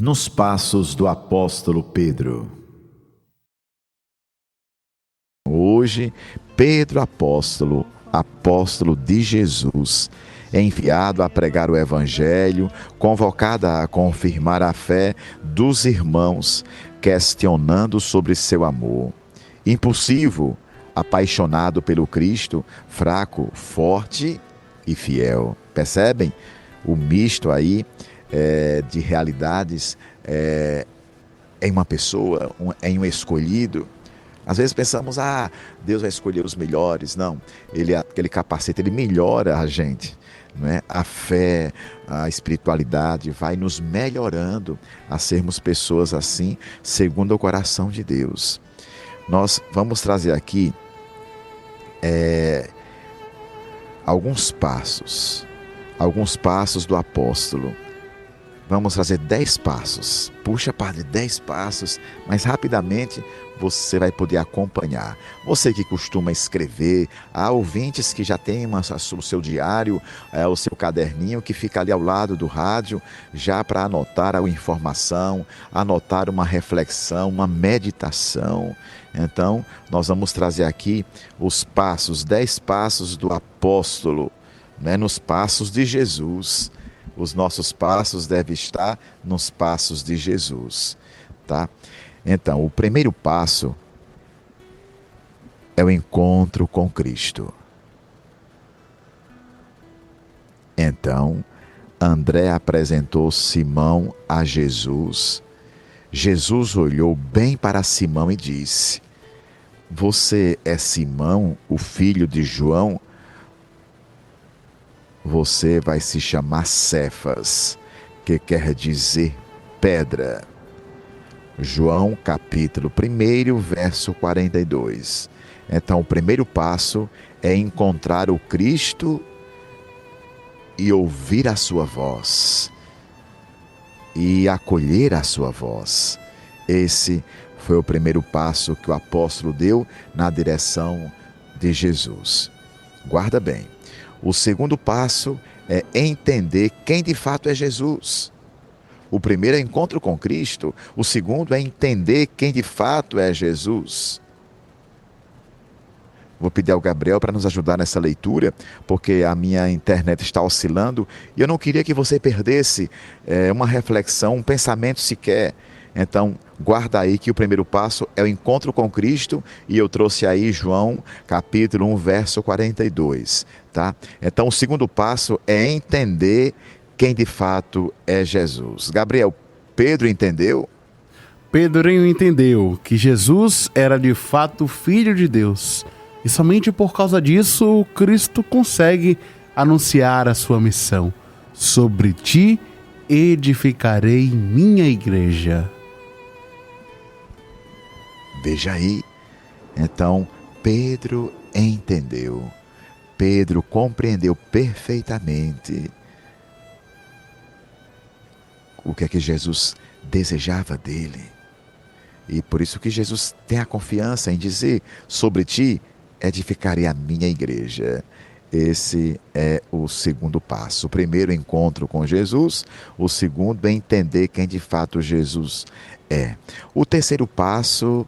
Nos passos do apóstolo Pedro. Hoje, Pedro apóstolo, apóstolo de Jesus, é enviado a pregar o Evangelho, convocado a confirmar a fé dos irmãos, questionando sobre seu amor. Impulsivo, apaixonado pelo Cristo, fraco, forte e fiel. Percebem o misto aí de realidades em uma pessoa, em um escolhido? Às vezes pensamos, Deus vai escolher os melhores. Não, aquele capacete, ele melhora a gente, não é? A fé, a espiritualidade vai nos melhorando a sermos pessoas assim, segundo o coração de Deus. Nós vamos trazer aqui alguns passos do apóstolo. Vamos fazer 10 passos. Puxa, padre, 10 passos, mas rapidamente você vai poder acompanhar. Você que costuma escrever, há ouvintes que já têm o seu diário, o seu caderninho que fica ali ao lado do rádio, já para anotar a informação, anotar uma reflexão, uma meditação. Então, nós vamos trazer aqui os passos, 10 passos do apóstolo, né, nos passos de Jesus. Os nossos passos devem estar nos passos de Jesus, tá? Então, o primeiro passo é o encontro com Cristo. Então, André apresentou Simão a Jesus. Jesus olhou bem para Simão e disse: "Você é Simão, o filho de João? Você vai se chamar Cefas, que quer dizer pedra." João capítulo 1, verso 42. Então, o primeiro passo é encontrar o Cristo e ouvir a sua voz, e acolher a sua voz. Esse foi o primeiro passo que o apóstolo deu na direção de Jesus. Guarda bem. O segundo passo é entender quem de fato é Jesus. O primeiro é encontro com Cristo, o segundo é entender quem de fato é Jesus. Vou pedir ao Gabriel para nos ajudar nessa leitura, porque a minha internet está oscilando e eu não queria que você perdesse uma reflexão, um pensamento sequer. Então, guarda aí que o primeiro passo é o encontro com Cristo, e eu trouxe aí João, capítulo 1, verso 42, tá? Então, o segundo passo é entender quem de fato é Jesus. Gabriel, Pedro entendeu? Pedro entendeu que Jesus era de fato Filho de Deus, e somente por causa disso Cristo consegue anunciar a sua missão: "Sobre ti edificarei minha igreja." Veja aí, então Pedro entendeu, Pedro compreendeu perfeitamente o que é que Jesus desejava dele. E por isso que Jesus tem a confiança em dizer: "Sobre ti edificarei a minha igreja." Esse é o segundo passo. O primeiro, encontro com Jesus. O segundo é entender quem de fato Jesus é. O terceiro passo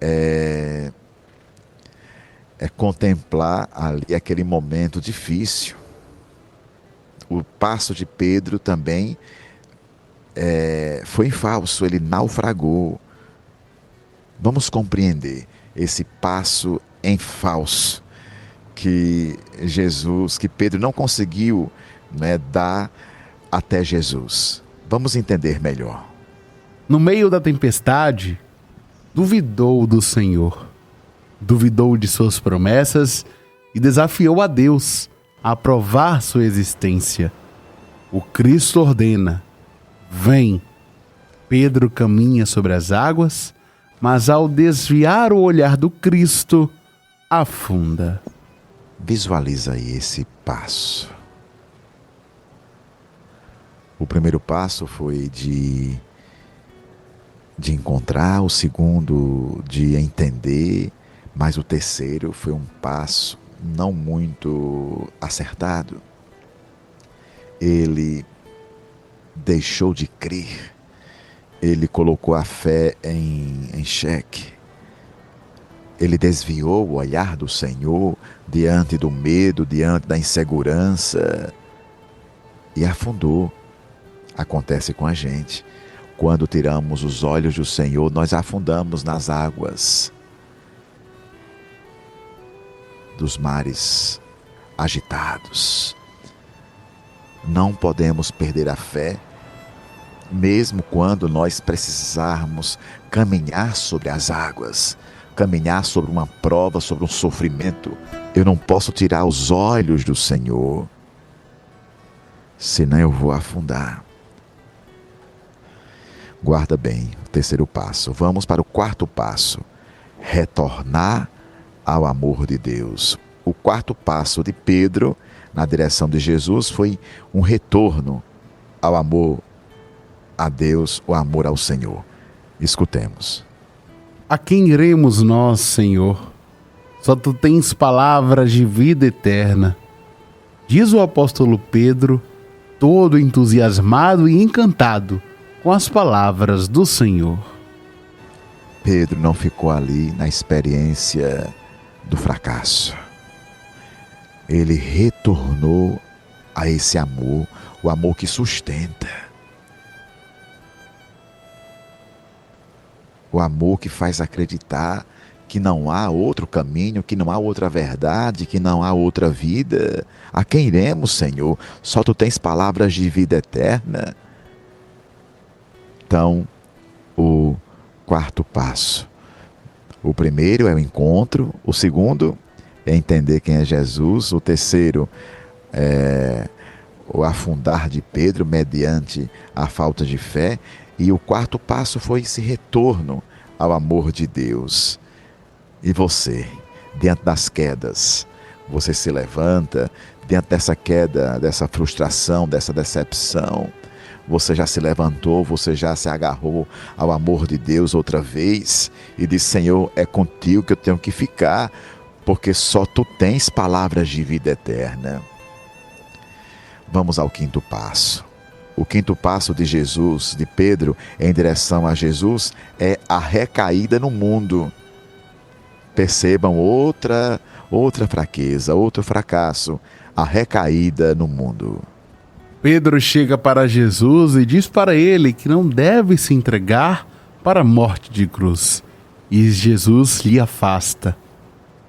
é contemplar ali aquele momento difícil. O passo de Pedro também foi falso, ele naufragou. Vamos compreender esse passo em falso que Pedro não conseguiu, né, dar até Jesus. Vamos entender melhor. No meio da tempestade, duvidou do Senhor, duvidou de suas promessas e desafiou a Deus a provar sua existência. O Cristo ordena: "Vem." Pedro caminha sobre as águas, mas ao desviar o olhar do Cristo, afunda. Visualiza aí esse passo. O primeiro passo foi de encontrar, o segundo de entender, mas o terceiro foi um passo não muito acertado. Ele deixou de crer, ele colocou a fé em xeque. Ele desviou o olhar do Senhor diante do medo, diante da insegurança e afundou. Acontece com a gente. Quando tiramos os olhos do Senhor, nós afundamos nas águas dos mares agitados. Não podemos perder a fé, mesmo quando nós precisarmos caminhar sobre as águas, caminhar sobre uma prova, sobre um sofrimento. Eu não posso tirar os olhos do Senhor, senão eu vou afundar. Guarda bem o terceiro passo. Vamos para o quarto passo. Retornar ao amor de Deus. O quarto passo de Pedro na direção de Jesus foi um retorno ao amor a Deus, o amor ao Senhor. Escutemos. A quem iremos nós, Senhor? Só tu tens palavras de vida eterna. Diz o apóstolo Pedro, todo entusiasmado e encantado com as palavras do Senhor. Pedro não ficou ali na experiência do fracasso. Ele retornou a esse amor, o amor que sustenta. O amor que faz acreditar que não há outro caminho, que não há outra verdade, que não há outra vida. A quem iremos, Senhor? Só tu tens palavras de vida eterna. Então, o quarto passo. O primeiro é o encontro, o segundo é entender quem é Jesus, o terceiro é o afundar de Pedro mediante a falta de fé, e o quarto passo foi esse retorno ao amor de Deus. E você, diante das quedas, você se levanta, diante dessa queda, dessa frustração, dessa decepção, você já se levantou, você já se agarrou ao amor de Deus outra vez e disse: Senhor, é contigo que eu tenho que ficar, porque só tu tens palavras de vida eterna. Vamos ao quinto passo. O quinto passo de Jesus, de Pedro, em direção a Jesus, é a recaída no mundo. Percebam outra fraqueza, outro fracasso, a recaída no mundo. Pedro chega para Jesus e diz para ele que não deve se entregar para a morte de cruz. E Jesus lhe afasta.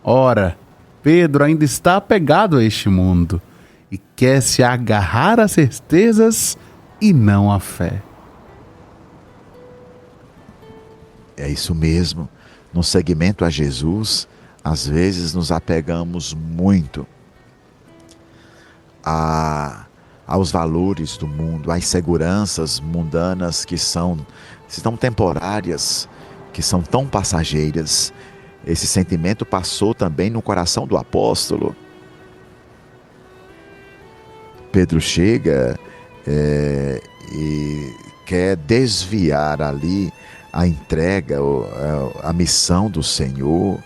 Ora, Pedro ainda está apegado a este mundo e quer se agarrar às certezas e não à fé. É isso mesmo. No seguimento a Jesus, às vezes nos apegamos muito aos valores do mundo, às seguranças mundanas que são tão temporárias, que são tão passageiras. Esse sentimento passou também no coração do apóstolo. Pedro chega e quer desviar ali a entrega, a missão do Senhor.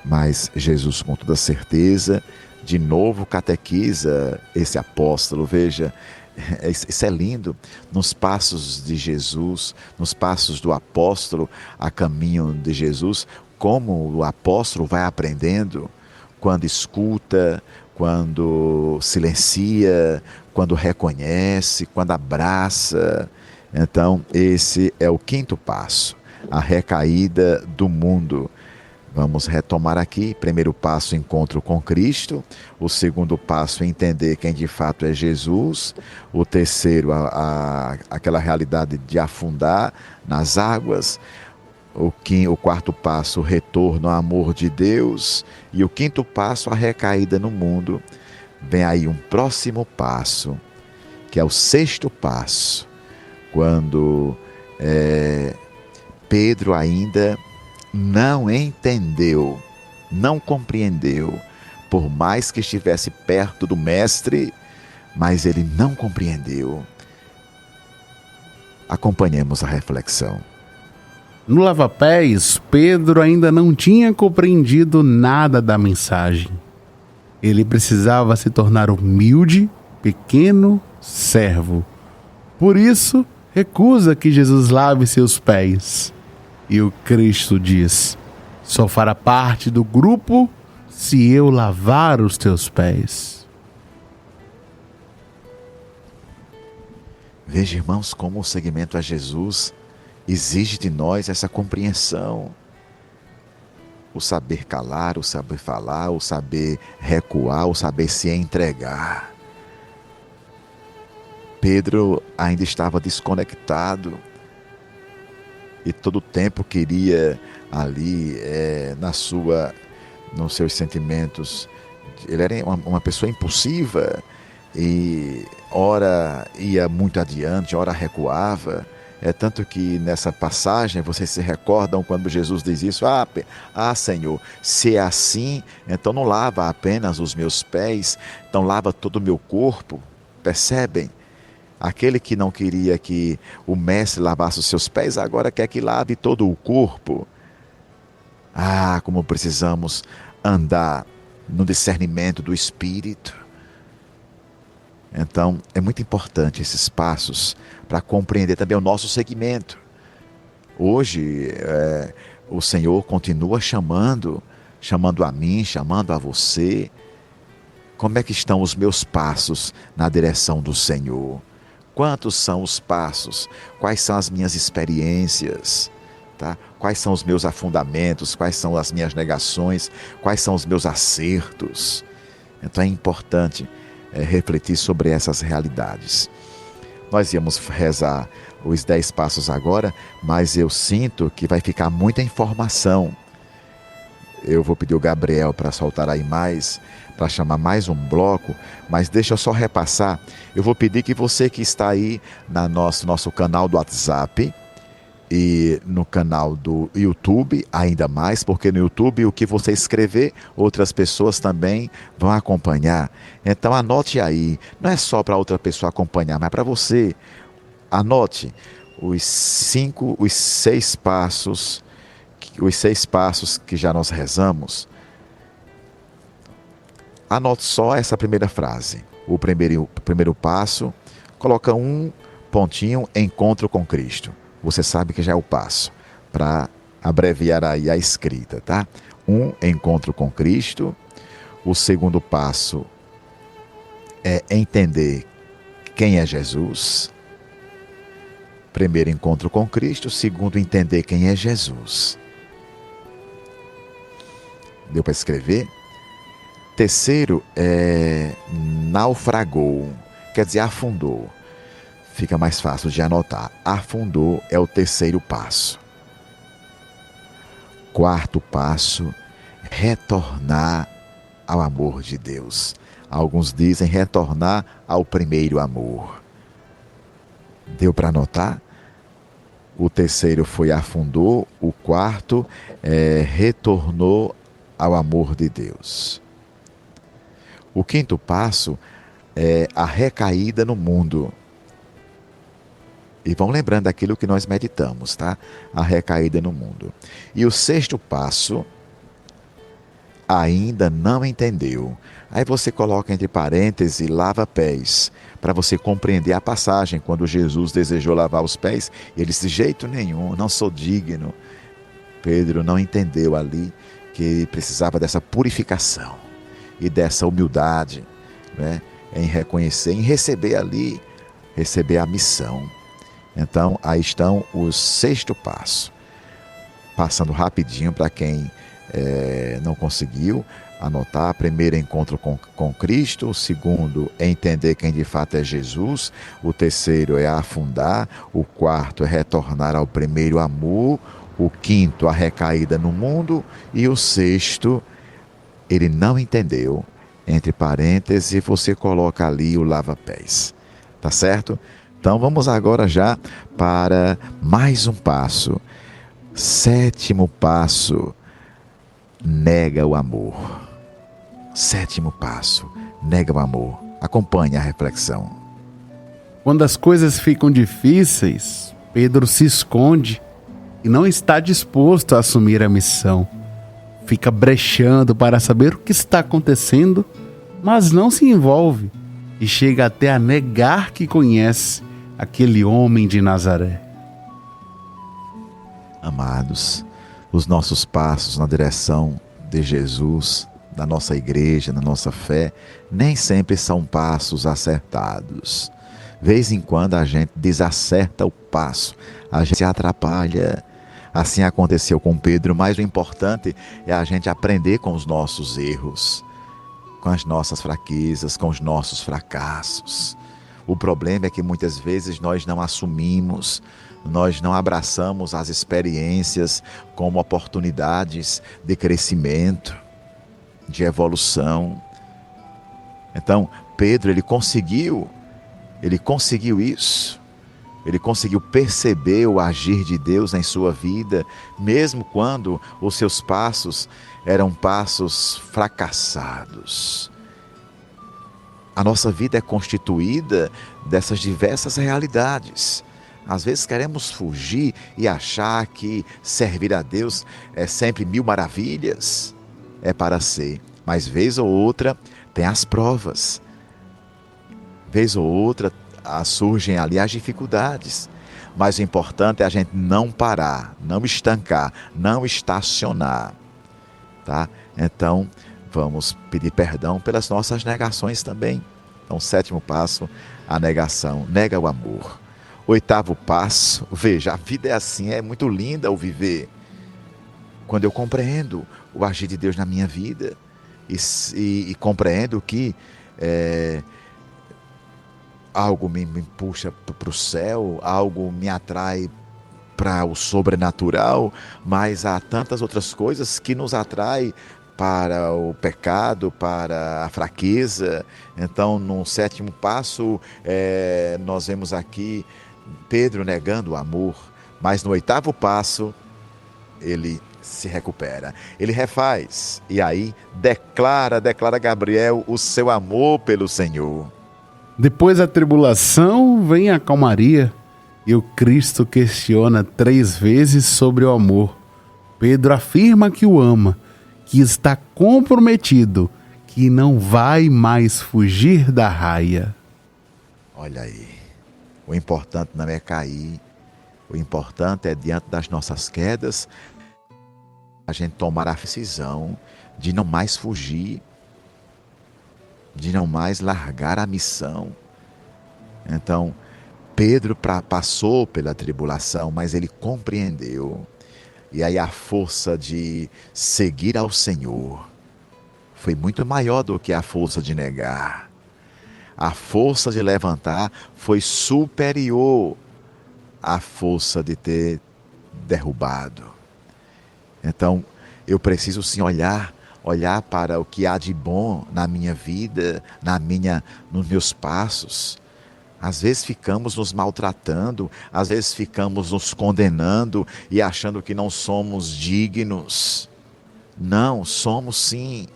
Mas Jesus, com toda certeza, de novo catequiza esse apóstolo. Veja, isso é lindo. Nos passos de Jesus, nos passos do apóstolo a caminho de Jesus, como o apóstolo vai aprendendo quando escuta, quando silencia, quando reconhece, quando abraça. Então, esse é o quinto passo, a recaída do mundo. Vamos retomar aqui. Primeiro passo, encontro com Cristo. O segundo passo, entender quem de fato é Jesus. O terceiro, aquela realidade de afundar nas águas. O quarto passo, o retorno ao amor de Deus. E o quinto passo, a recaída no mundo. Vem aí um próximo passo, que é o sexto passo, quando Pedro ainda não entendeu, não compreendeu, por mais que estivesse perto do Mestre, mas ele não compreendeu. Acompanhemos a reflexão. No lava-pés, Pedro ainda não tinha compreendido nada da mensagem. Ele precisava se tornar humilde, pequeno servo, Por isso, recusa que Jesus lave seus pés. E o Cristo diz: só fará parte do grupo se eu lavar os teus pés. Veja, irmãos, como o seguimento a Jesus exige de nós essa compreensão. O saber calar, o saber falar, o saber recuar, o saber se entregar. Pedro ainda estava desconectado e todo o tempo queria ali, nos seus sentimentos. Ele era uma pessoa impulsiva e ora ia muito adiante, ora recuava. É tanto que nessa passagem, vocês se recordam quando Jesus diz isso: Senhor, se é assim, então não lava apenas os meus pés, então lava todo o meu corpo. Percebem? Aquele que não queria que o mestre lavasse os seus pés, agora quer que lave todo o corpo. Como precisamos andar no discernimento do Espírito. Então, é muito importante esses passos para compreender também o nosso segmento. Hoje, o Senhor continua chamando a mim, chamando a você. Como é que estão os meus passos na direção do Senhor? Quantos são os passos? Quais são as minhas experiências? Tá? Quais são os meus afundamentos? Quais são as minhas negações? Quais são os meus acertos? Então é importante refletir sobre essas realidades. Nós íamos rezar os 10 passos agora, mas eu sinto que vai ficar muita informação. Eu vou pedir o Gabriel para soltar aí mais, para chamar mais um bloco, mas deixa eu só repassar. Eu vou pedir que você que está aí no nosso canal do WhatsApp e no canal do YouTube, ainda mais, porque no YouTube o que você escrever, outras pessoas também vão acompanhar. Então anote aí, não é só para outra pessoa acompanhar, mas para você. Anote os 6 passos que já nós rezamos. Anote só essa primeira frase. O primeiro passo, coloca um pontinho, encontro com Cristo. Você sabe que já é o passo, para abreviar aí a escrita, tá? Encontro com Cristo. O segundo passo é entender quem é Jesus. Primeiro, encontro com Cristo. Segundo, entender quem é Jesus. Deu para escrever? Terceiro, naufragou, quer dizer, afundou. Fica mais fácil de anotar. Afundou é o terceiro passo. Quarto passo, retornar ao amor de Deus. Alguns dizem retornar ao primeiro amor. Deu para anotar? O terceiro foi afundou. O quarto retornou ao amor de Deus. O quinto passo é a recaída no mundo. E vão lembrando daquilo que nós meditamos, tá? A recaída no mundo. E o sexto passo, ainda não entendeu. Aí você coloca entre parênteses, lava pés, para você compreender a passagem, quando Jesus desejou lavar os pés, ele disse, de jeito nenhum, não sou digno. Pedro não entendeu ali que precisava dessa purificação e dessa humildade, né? Em reconhecer, em receber a missão. Então, aí estão os 6º passo. Passando rapidinho para quem não conseguiu anotar. Primeiro, encontro com Cristo. O segundo, é entender quem de fato é Jesus. O terceiro é afundar. O quarto é retornar ao primeiro amor. O quinto, a recaída no mundo. E o sexto, ele não entendeu. Entre parênteses, você coloca ali o lava-pés. Tá certo? Então vamos agora já para mais um passo. 7º passo, nega o amor. 7º passo, nega o amor. Acompanhe a reflexão. Quando as coisas ficam difíceis, Pedro se esconde e não está disposto a assumir a missão. Fica brechando para saber o que está acontecendo, mas não se envolve e chega até a negar que conhece, aquele homem de Nazaré. Amados, os nossos passos na direção de Jesus, da nossa igreja, da nossa fé, nem sempre são passos acertados. Vez em quando a gente desacerta o passo, a gente se atrapalha. Assim aconteceu com Pedro, mas o importante é a gente aprender com os nossos erros, com as nossas fraquezas, com os nossos fracassos. O problema é que muitas vezes nós não assumimos, nós não abraçamos as experiências como oportunidades de crescimento, de evolução. Então, Pedro, ele conseguiu isso. Ele conseguiu perceber o agir de Deus em sua vida, mesmo quando os seus passos eram passos fracassados. A nossa vida é constituída dessas diversas realidades. Às vezes queremos fugir e achar que servir a Deus é sempre mil maravilhas. É para ser, mas vez ou outra tem as provas. Vez ou outra surgem ali as dificuldades. Mas o importante é a gente não parar, não estancar, não estacionar. Tá? Então, vamos pedir perdão pelas nossas negações também. Então, 7º passo, a negação. Nega o amor. 8º passo, veja, a vida é assim, é muito linda o viver. Quando eu compreendo o agir de Deus na minha vida e compreendo que algo me puxa para o céu, algo me atrai para o sobrenatural, mas há tantas outras coisas que nos atraem para o pecado, para a fraqueza. Então, no 7º passo, nós vemos aqui Pedro negando o amor, mas no 8º passo, ele se recupera, ele refaz, e aí declara Gabriel o seu amor pelo Senhor. Depois da tribulação vem a calmaria, e o Cristo questiona 3 vezes sobre o amor. Pedro afirma que o ama, que está comprometido, que não vai mais fugir da raia. Olha aí, o importante não é cair, o importante é, diante das nossas quedas, a gente tomar a decisão de não mais fugir, de não mais largar a missão. Então, Pedro passou pela tribulação, mas ele compreendeu. E aí a força de seguir ao Senhor foi muito maior do que a força de negar. A força de levantar foi superior à força de ter derrubado. Então, eu preciso sim olhar para o que há de bom na minha vida, nos meus passos. Às vezes ficamos nos maltratando, às vezes ficamos nos condenando e achando que não somos dignos. Não, somos sim.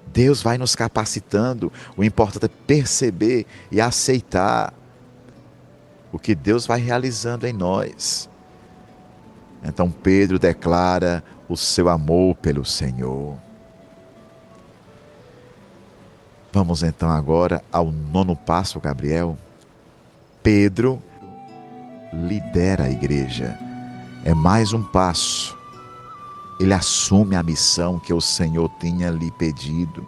Deus vai nos capacitando. O importante é perceber e aceitar o que Deus vai realizando em nós. Então Pedro declara o seu amor pelo Senhor. Vamos então agora ao 9º passo, Gabriel. Pedro lidera a igreja. É mais um passo. Ele assume a missão que o Senhor tinha lhe pedido.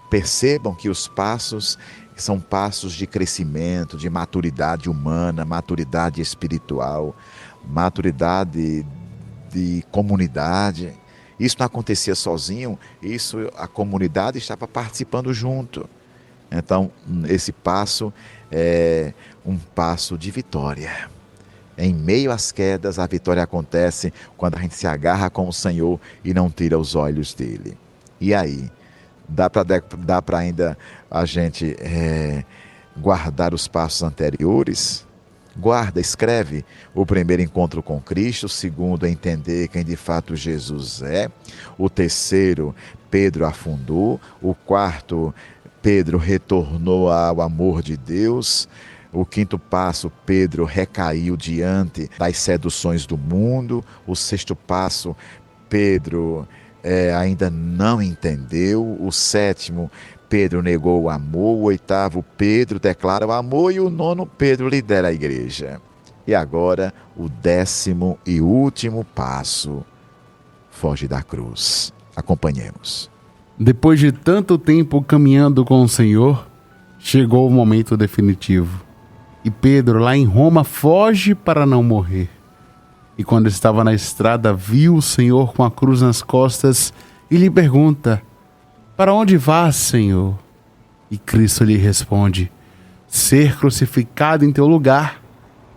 Percebam que os passos são passos de crescimento, de maturidade humana, maturidade espiritual, maturidade de comunidade. Isso não acontecia sozinho, a comunidade estava participando junto. Então, esse passo é um passo de vitória. Em meio às quedas, a vitória acontece quando a gente se agarra com o Senhor e não tira os olhos dele. E aí, dá para ainda a gente guardar os passos anteriores? Guarda, escreve o primeiro encontro com Cristo, o segundo, entender quem de fato Jesus é, o terceiro, Pedro afundou, o quarto, Pedro retornou ao amor de Deus, o 5º passo, Pedro recaiu diante das seduções do mundo, o 6º passo, Pedro ainda não entendeu, o 7º, Pedro negou o amor, o oitavo Pedro declara o amor e o nono Pedro lidera a igreja. E agora o 10º e último passo, foge da cruz. Acompanhemos. Depois de tanto tempo caminhando com o Senhor, chegou o momento definitivo. E Pedro, lá em Roma, foge para não morrer. E quando estava na estrada, viu o Senhor com a cruz nas costas e lhe pergunta: para onde vas, Senhor? E Cristo lhe responde: ser crucificado em teu lugar,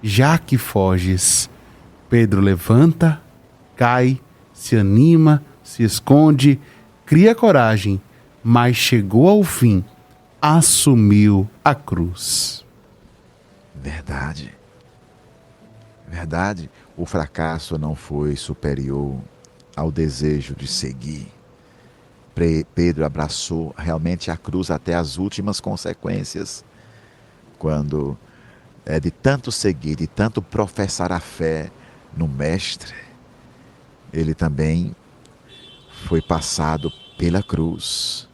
já que foges. Pedro levanta, cai, se anima, se esconde, cria coragem, mas chegou ao fim, assumiu a cruz. Verdade. Verdade. O fracasso não foi superior ao desejo de seguir. Pedro abraçou realmente a cruz até as últimas consequências. Quando de tanto seguir, de tanto professar a fé no Mestre, ele também foi passado pela cruz.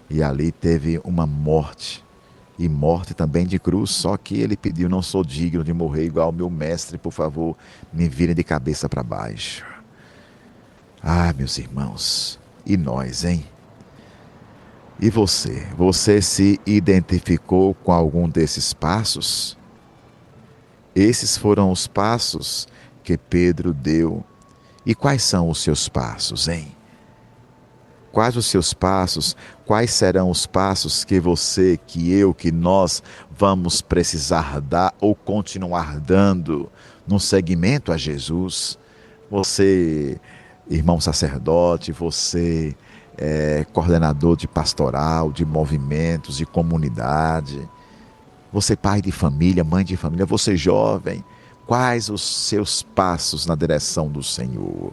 E ali teve uma morte. E morte também de cruz, só que ele pediu: não sou digno de morrer igual ao meu mestre, por favor, me virem de cabeça para baixo. Ah, meus irmãos, e nós, hein? E você? Você se identificou com algum desses passos? Esses foram os passos que Pedro deu. E quais são os seus passos, hein? Quais os seus passos? Quais serão os passos que você, que eu, que nós vamos precisar dar ou continuar dando no seguimento a Jesus? Você, irmão sacerdote, você coordenador de pastoral, de movimentos, de comunidade, você pai de família, mãe de família, você jovem, quais os seus passos na direção do Senhor?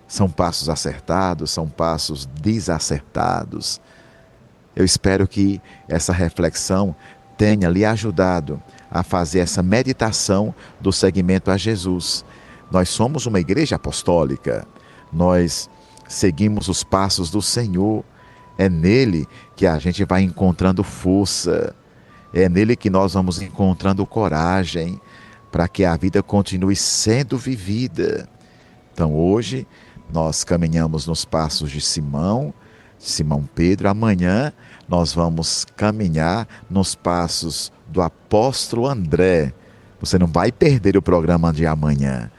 São passos acertados, são passos desacertados? Eu espero que essa reflexão tenha lhe ajudado a fazer essa meditação do seguimento a Jesus. Nós somos uma igreja apostólica, nós seguimos os passos do Senhor. É nele que a gente vai encontrando força, é nele que nós vamos encontrando coragem para que a vida continue sendo vivida. Então hoje nós caminhamos nos passos de Simão Pedro. Amanhã nós vamos caminhar nos passos do apóstolo André. Você não vai perder o programa de amanhã.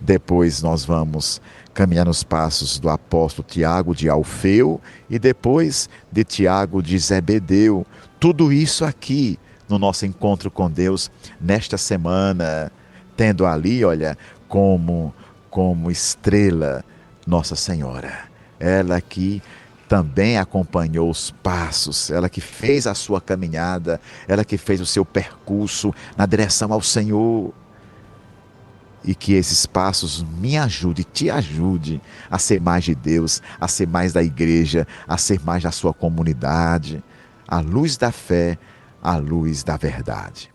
Depois nós vamos caminhar nos passos do apóstolo Tiago de Alfeu e depois de Tiago de Zebedeu. Tudo isso aqui no nosso encontro com Deus nesta semana, tendo ali, olha, como estrela Nossa Senhora. Ela que também acompanhou os passos, ela que fez a sua caminhada, ela que fez o seu percurso na direção ao Senhor. E que esses passos me ajude, te ajude a ser mais de Deus, a ser mais da igreja, a ser mais da sua comunidade, à luz da fé, à luz da verdade.